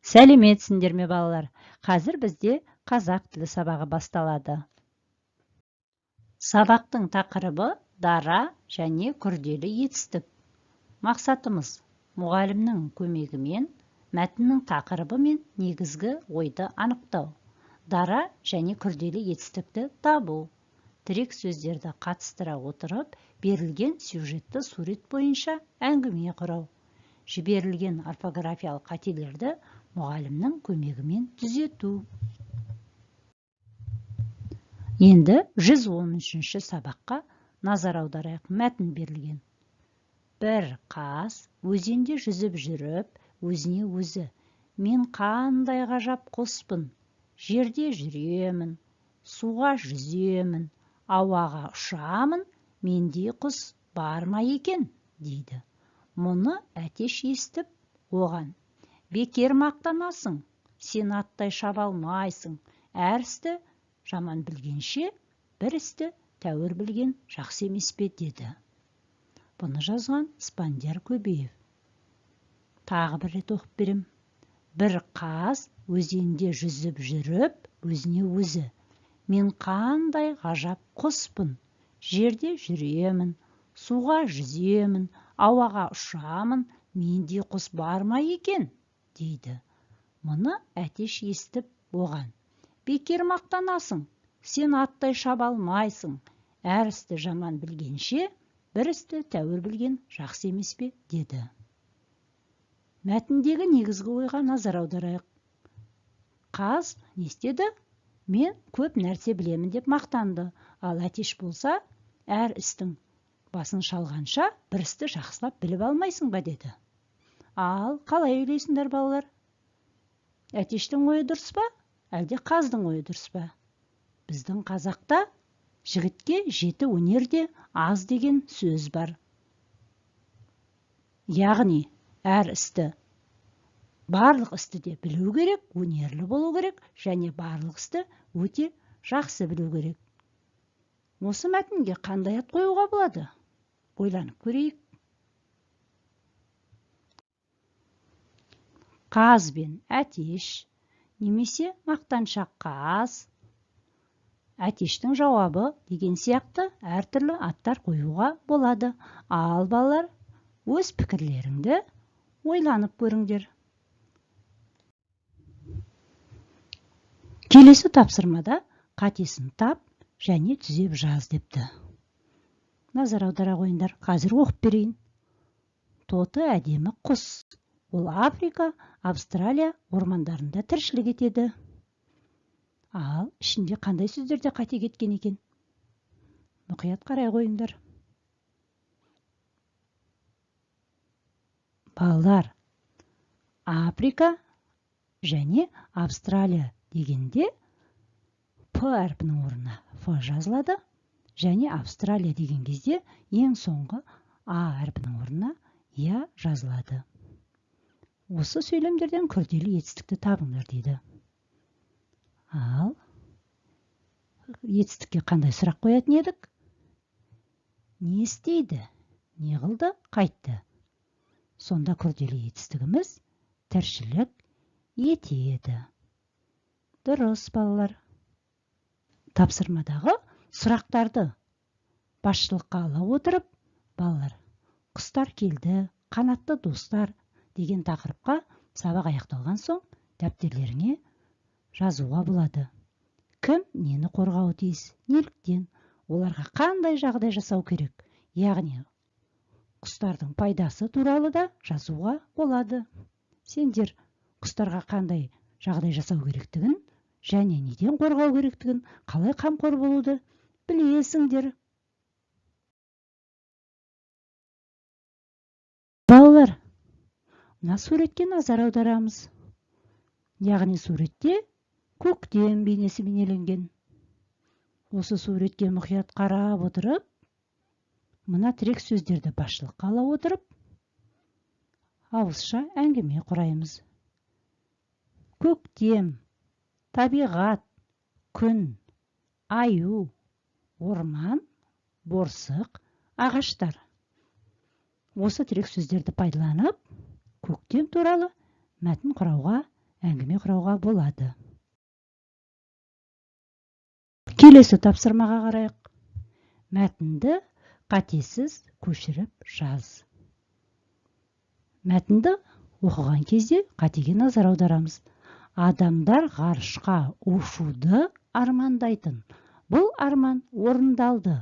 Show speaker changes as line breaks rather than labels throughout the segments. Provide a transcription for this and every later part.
Сәлеметсіңдер ме балалар? Қазір бізде қазақ тілі сабағы басталады. Сабақтың тақырыбы дара және күрделі етістік. Мақсатымыз мұғалімнің көмегімен мәтіннің тақырыбы мен негізгі ойды анықтау. Дара және күрделі етістікті табу. Тірек сөздерді қатыстыра отырып, берілген сюжетті сурет бойынша әңгіме құрау. Жіберілген орфографиялық қателерді мұғалімнің көмегімен түзету. Енді 113-ші сабаққа назар аударайық. Мәтін берілген. Бір қаз өзенде жүзіп жүріп, өзіне өзі: мен қандай ғажап құспын, жерде жүремін, суға жүземін, ауаға ұшамын, мендей құс бар ма екен, дейді. Мұны әтеш естіп, оған: бекер мақтанасың, сен аттай шаба алмайсың, әр істі жаман білгенше, бір істі тәуір білген жақсы емес пе, деді. Бұны жазған Спандияр Көбеев. Тағы бір рет оқып берем. Бір қаз өзенде жүзіп жүріп, өзіне өзі: мен қандай ғажап құспын, жерде жүремін, суға жүземін, ауаға ұшамын, мендей құс бар ма екен, дейді. Мұны әтеш естіп, оған: бекер мақтанасың, сен аттай шаба алмайсың, әр істі жаман білгенше, бір істі тәуір білген жақсы емес пе, деді. Мәтіндегі негізгі ойға назар аударайық. Қаз не істеді? Мен көп нәрсе білемін деп мақтанды. Ал әтеш болса, әр істің басын шалғанша, бір істі жақсылап біліп алмайсың ба, деді. Ал қалай ойлайсыңдар балалар? Әтештің ойы дұрыс па, әлде қаздың ойы дұрыс па? Біздің қазақта жігітке жеті өнерде аз деген сөз бар. Яғни, әр істі, барлық істі де білу керек, өнерлі болу керек, және барлық істі өте жақсы білу керек. Осы мәтінге қандай ат қоюға болады? Ойланып көрейік. Қаз бен әтеш, немесе мақтаншақ қаз, әтештің жауабы деген сияқты әртүрлі аттар қоюға болады. Ал балалар, өз пікірлеріңді ойланып көріңдер. Келесі тапсырмада қатесін тап және түзеп жаз депті. Назар аудара қойыңдар. Қазір оқып берейін. Тоты әдемі құс. Ол Африка, Австралия ормандарында тіршілік етеді. Ал ішінде қандай сөздерде қате кеткен екен? Мұқият қарай қойыңдар. Балалар, Африка және Австралия дегенде П әрпінің орнына Ф жазылады, және Австралия деген кезде ең соңғы А әрпінің орнына Я жазылады. Осы сөйлемдерден күрделі етістікті табыңдар, дейді. Ал етістікке қандай сұрақ қоятын едік? Не істейді? Не қылды? Қайтты? Сонда күрделі етістігіміз тіршілік етеді. Дұрыс, балалар. Тапсырмадағы сұрақтарды басшылыққа ала отырып, балалар, құстар келді, қанатты достар деген тақырыпқа сабақ аяқталған соң дәптерлеріңе жазуға болады. Кім нені қорғауы тиіс? Неліктен? Оларға қандай жағдай жасау керек? Яғни, құстардың пайдасы туралы да жазуға болады. Сендер құстарға қандай жағдай жасау керектігін және неден қорғау керектігін, қалай қамқор болуды білесіңдер. Балалар, мына суретке назар аударамыз. Яғни суретте көктем бейнесі бейнеленген. Осы суретке мұқият қарап отырып, мына тірек сөздерді басшылыққа ала отырып, ауызша әңгіме құраймыз. Көктем, табиғат, күн, аю, орман, борсық, ағаштар. Осы тірек сөздерді пайдаланып, көктем туралы мәтін құрауға әңгіме құрауға болады. Келесі тапсырмаға қарайық. Мәтінді қатесіз көшіріп жаз. Мәтінді оқыған кезде қатеге назар аударамыз. Адамдар ғарышқа ұшуды армандайтын. Бұл арман орындалды.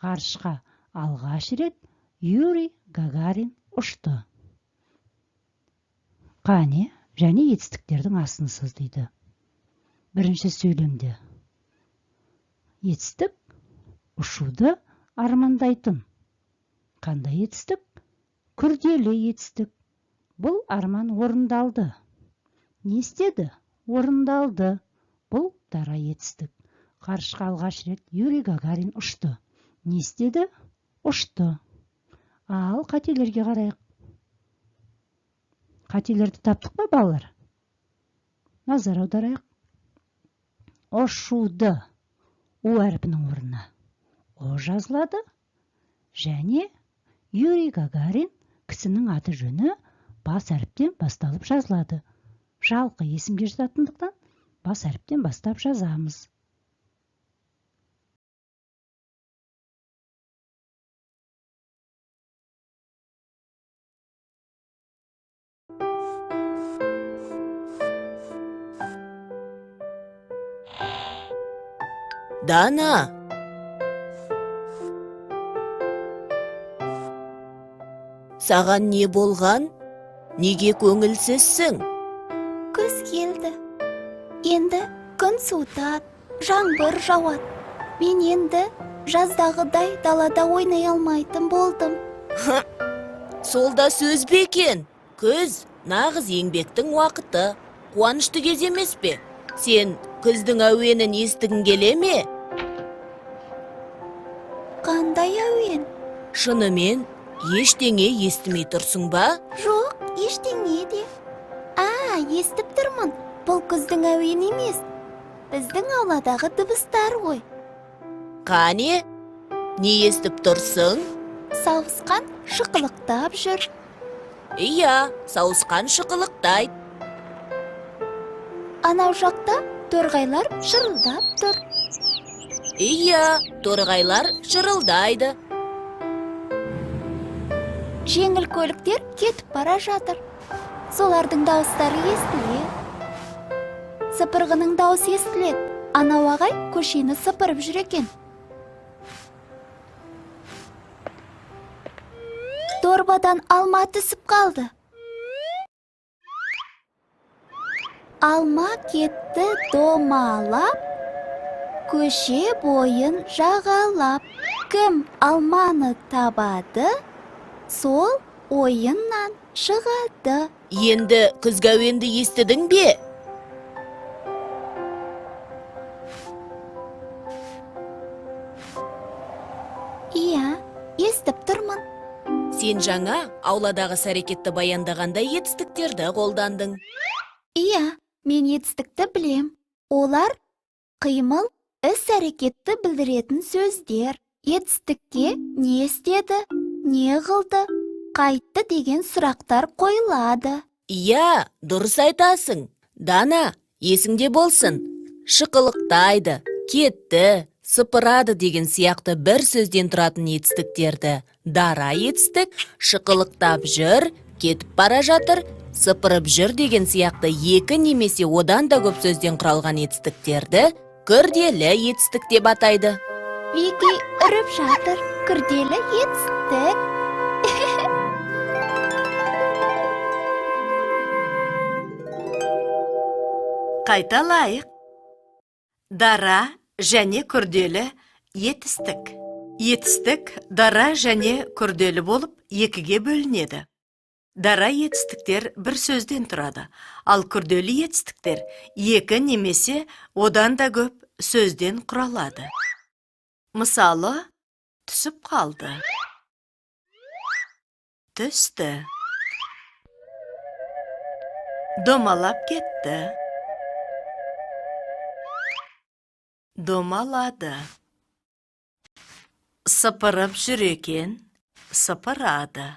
Ғарышқа алғаш рет Юрий Гагарин ұшты. Қане және етістіктердің астын сыздайды. Бірінші сөйлемде. Етістік ұшуды армандайтын. Қандай етістік? Күрделі етістік. Бұл арман орындалды. Не істеді? Орындалды. Бұл дара етістік. Ғарышқа алғаш рет Юрий Гагарин ұшты. Не істеді? Ұшты. Ал қателерге қарайық. Қателерді таптық па, балалар? Назар аударайық. Ұшуды У әрпінің орнына О жазылады. Және Юрий Гагарин кісінің аты жөні бас әріптен басталып жазылады. Жалқы есімге жататындықтан бас әріптен бастап жазамыз.
Дана! Саған не болған? Неге көңілсізсің?
Күз келді. Енді күн суытады, жаңбыр жауады. Мен енді жаздағыдай далада ойнай алмайтын болдым.
Сол да сөз бе екен? Күз нағыз еңбектің уақыты. Қуанышты кез емес пе? Сен күздің әуенін естігің келе ме?
Қандай әуен?
Шынымен ештеңе естімей тұрсың ба?
Жоқ, ештеңе де. Естіп тұрмын. Бұл күздің әуені емес. Біздің ауладағы дыбыстар ғой.
Қане? Не естіп тұрсың?
Сауысқан шықылықтап жүр.
Иә, сауысқан шықылықтайды.
Анау жақта торғайлар шырылдап тұр.
Иә, торғайлар шырылдайды.
Жеңіл көліктер кетіп бара жатыр. Солардың дауыстары естіледі. Сыпырғының дауысы естіледі. Анау ағай көшені сыпырып жүр екен. Дорбадан алма түсіп қалды. Алма кетті домалап, көше бойын жағалап. Кім алманы табады, сол ойыннан шығады.
Енді күзгі әуенді естідің бе?
Иә, естіп тұрмын.
Сен жаңа ауладағы әрекетті баяндағанда етістіктерді қолдандың.
Иә, мен етістікті білем. Олар қимыл, іс-әрекетті білдіретін сөздер. Етістікке не істеді, не қылды, қайтты деген сұрақтар қойылады.
Иә, дұрыс айтасың. Дана, есіңде болсын. Шықылықтайды, кетті, сыпырады деген сияқты бір сөзден тұратын етістіктерді дара етістік, шықылықтап жүр, кетіп бара жатыр, сыпырып жүр деген сияқты екі немесе одан да көп сөзден құралған етістіктерді күрделі етістік деп атайды.
Вики үріп жатыр, күрделі етістік.
Қайталайық. Дара және күрделі етістік. Етістік дара және күрделі болып екіге бөлінеді. Дара етістіктер бір сөзден тұрады, ал күрделі етістіктер екі немесе одан да көп сөзден құралады. Мысалы, түсіп қалды. Түсті. Домалап кетті. Домалады. Сыпырып жүр екен, сыпырады.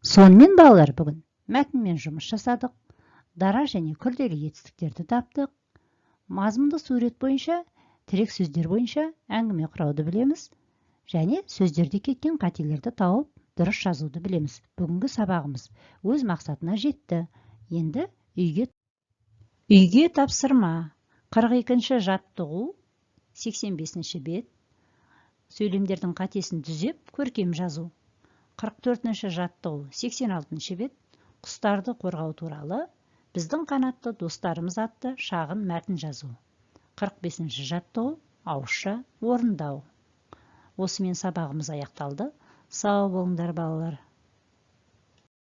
Сонымен балалар бүгін мәтінмен жұмыс жасадық. дара және күрделі етістіктерді таптық. Мазмұнды сурет бойынша, тірек сөздер бойынша әңгіме құрауды білеміз. Және сөздерде кеткен қателерді тауып, дұрыс жазуды білеміз. Бүгінгі сабағымыз өз мақсатына жетті. Енді үйге тапсырма. 42-ші жаттығу, 85-ші бет. Сөйлемдердің қатесін түзеп, көркем жазу. 44-ші жаттығу, 86-ші бет. Құстарды қорғау туралы біздің қанатты достарымыз атты шағын мәтін жазу. 45-ші жаттығу, ауызша орындау. Осымен сабағымыз аяқталды. Сау болыңдар балалар.